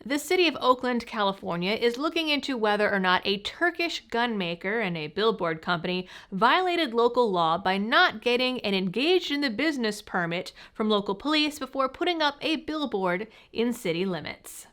The city of Oakland, California is looking into whether or not a Turkish gun maker and a billboard company violated local law by not getting an engaged in the business permit from local police before putting up a billboard in city limits.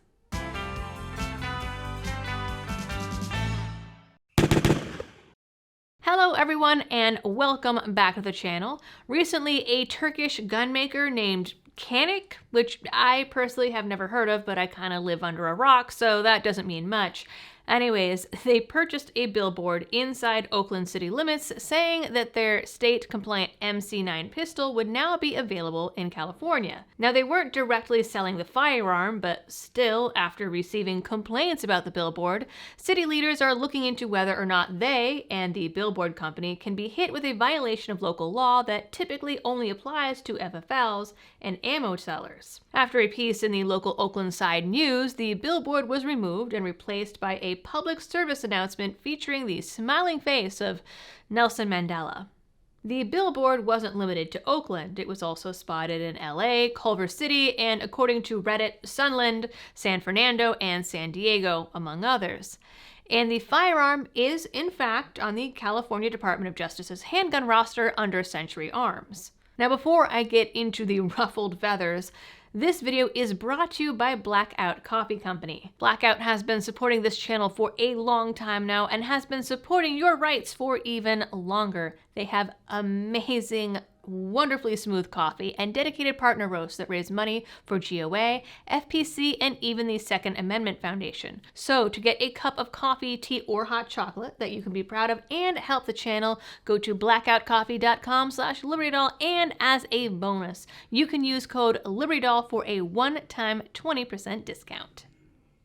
Hello everyone and welcome back to the channel. Recently, a Turkish gun maker named Canik, which I personally have never heard of, but I kind of live under a rock, so that doesn't mean much. Anyways, they purchased a billboard inside Oakland city limits saying that their state-compliant MC9 pistol would now be available in California. Now, they weren't directly selling the firearm, but still, after receiving complaints about the billboard, city leaders are looking into whether or not they and the billboard company can be hit with a violation of local law that typically only applies to FFLs and ammo sellers. After a piece in the local Oakland Side News, the billboard was removed and replaced by a public service announcement featuring the smiling face of Nelson Mandela. The billboard wasn't limited to Oakland. It was also spotted in LA, Culver City, and according to Reddit, Sunland, San Fernando, and San Diego, among others. And the firearm is, in fact, on the California Department of Justice's handgun roster under Century Arms. Now, before I get into the ruffled feathers, this video is brought to you by Blackout Coffee Company. Blackout has been supporting this channel for a long time now and has been supporting your rights for even longer. They have amazing, wonderfully smooth coffee and dedicated partner roasts that raise money for GOA, FPC, and even the Second Amendment Foundation. So to get a cup of coffee, tea, or hot chocolate that you can be proud of and help the channel, go to blackoutcoffee.com/LibertyDoll, and as a bonus, you can use code LibertyDoll for a one-time 20% discount.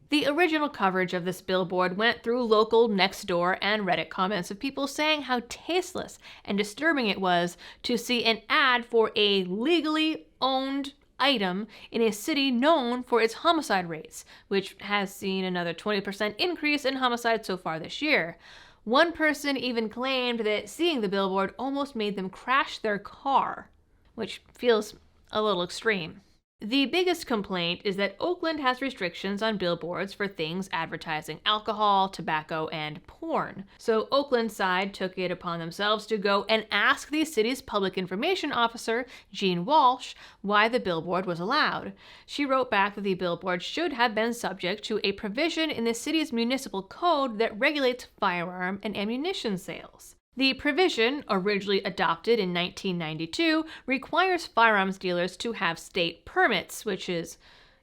The original coverage of this billboard went through local Nextdoor and Reddit comments of people saying how tasteless and disturbing it was to see an ad for a legally owned item in a city known for its homicide rates, which has seen another 20% increase in homicides so far this year. One person even claimed that seeing the billboard almost made them crash their car, which feels a little extreme. The biggest complaint is that Oakland has restrictions on billboards for things advertising alcohol, tobacco, and porn. So Oakland side took it upon themselves to go and ask the city's public information officer, Jean Walsh, why the billboard was allowed. She wrote back that the billboard should have been subject to a provision in the city's municipal code that regulates firearm and ammunition sales. The provision, originally adopted in 1992, requires firearms dealers to have state permits, which is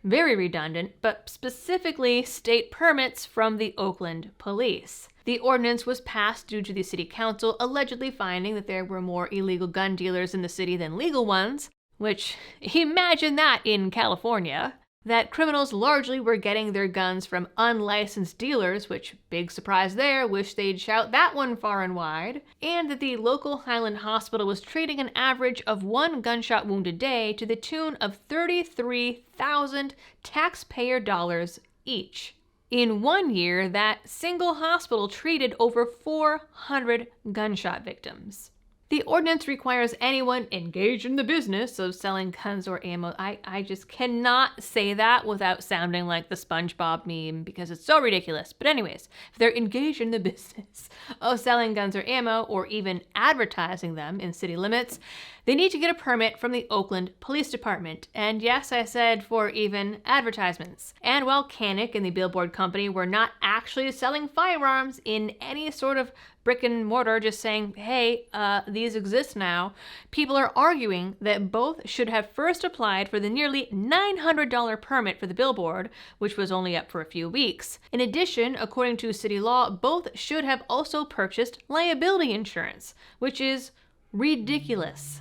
very redundant, but specifically state permits from the Oakland police. The ordinance was passed due to the city council allegedly finding that there were more illegal gun dealers in the city than legal ones, which, imagine that in California. That criminals largely were getting their guns from unlicensed dealers, which, big surprise there, wish they'd shout that one far and wide, and that the local Highland hospital was treating an average of one gunshot wound a day to the tune of 33,000 taxpayer dollars each. In 1 year, that single hospital treated over 400 gunshot victims. The ordinance requires anyone engaged in the business of selling guns or ammo. I just cannot say that without sounding like the SpongeBob meme because it's so ridiculous. But anyways, if they're engaged in the business of selling guns or ammo or even advertising them in city limits, they need to get a permit from the Oakland Police Department. And yes, I said for even advertisements. And while Canik and the billboard company were not actually selling firearms in any sort of brick and mortar, just saying, hey, these exist now, people are arguing that both should have first applied for the nearly $900 permit for the billboard, which was only up for a few weeks. In addition, according to city law, both should have also purchased liability insurance, which is ridiculous,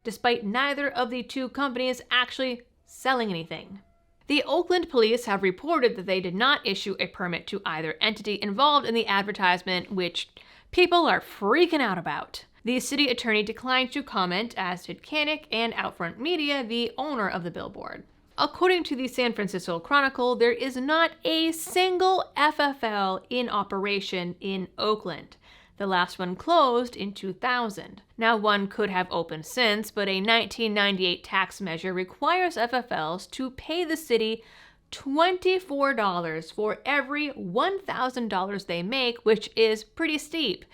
despite neither of the two companies actually selling anything. The Oakland police have reported that they did not issue a permit to either entity involved in the advertisement, which people are freaking out about. The city attorney declined to comment, as did Canik and Outfront Media, the owner of the billboard. According to the San Francisco Chronicle, there is not a single FFL in operation in Oakland. The last one closed in 2000. Now, one could have opened since, but a 1998 tax measure requires FFLs to pay the city $24 for every $1,000 they make, which is pretty steep.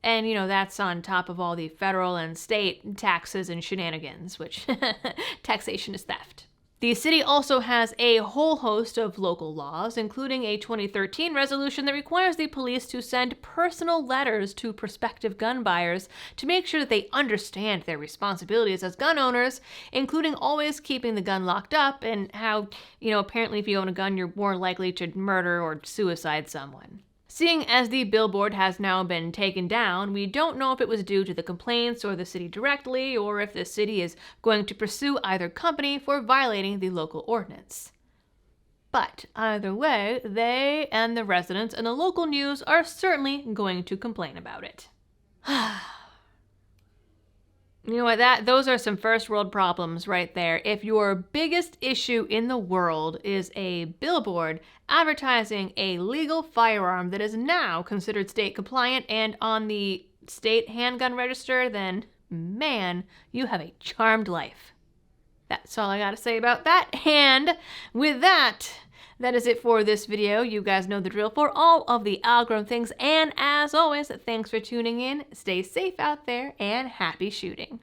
And, that's on top of all the federal and state taxes and shenanigans, which taxation is theft. The city also has a whole host of local laws, including a 2013 resolution that requires the police to send personal letters to prospective gun buyers to make sure that they understand their responsibilities as gun owners, including always keeping the gun locked up and how, apparently if you own a gun, you're more likely to murder or suicide someone. Seeing as the billboard has now been taken down, we don't know if it was due to the complaints or the city directly, or if the city is going to pursue either company for violating the local ordinance. But either way, they and the residents and the local news are certainly going to complain about it. You know what, those are some first world problems right there. If your biggest issue in the world is a billboard advertising a legal firearm that is now considered state compliant and on the state handgun register, then man, you have a charmed life. That's all I gotta say about that. And with that is it for this video. You guys know the drill for all of the algorithm things. And as always, thanks for tuning in. Stay safe out there and happy shooting.